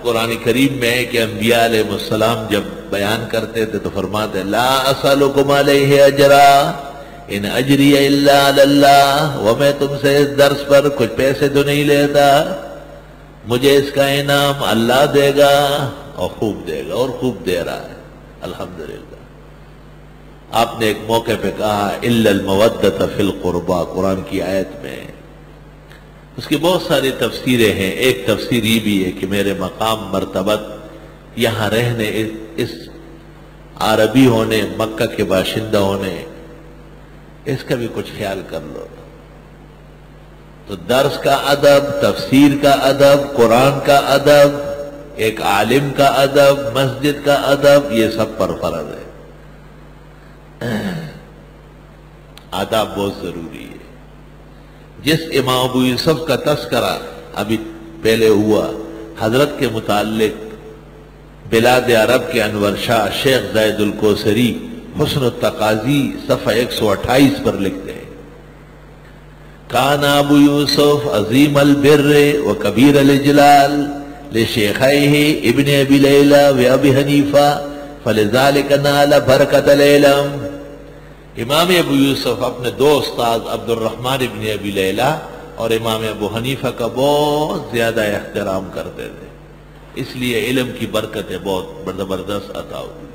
قرآن کریم میں ہے کہ انبیاء علیہ السلام جب بیان کرتے تھے تو فرماتے لا اسألکم علیہ اجرا ان اجری الا علی اللہ، وہ میں تم سے اس درس پر کچھ پیسے تو نہیں لیتا، مجھے اس کا انعام اللہ دے گا اور خوب دے گا، اور خوب دے رہا ہے الحمدللہ۔ آپ نے ایک موقع پہ کہا الا المودۃ فی القربى، قرآن کی آیت میں، اس کی بہت ساری تفسیریں ہیں۔ ایک تفسیر یہ بھی ہے کہ میرے مقام مرتبت یہاں رہنے، اس عربی ہونے، مکہ کے باشندہ ہونے، اس کا بھی کچھ خیال کر لو۔ تو درس کا ادب، تفسیر کا ادب، قرآن کا ادب، ایک عالم کا ادب، مسجد کا ادب، یہ سب پر فرض ہے۔ آداب بہت ضروری ہے۔ جس امام ابو یوسف کا تذکرہ ابھی پہلے ہوا، حضرت کے متعلق بلاد عرب کے انور شاہ شیخ زید الکوثری حسن التقاضی صفحہ 128 پر لکھتے ہیں کان ابو یوسف عظیم البر و کبیر الاجلال لشیخیہ ابن ابی لیلہ و ابی حنیفہ فلذالک نال برکت العلم۔ امام ابو یوسف اپنے دو استاد عبد الرحمن ابن ابی لیلہ اور امام ابو حنیفہ کا بہت زیادہ احترام کرتے تھے، اس لیے علم کی برکتیں بہت زبردست عطا ہوئی۔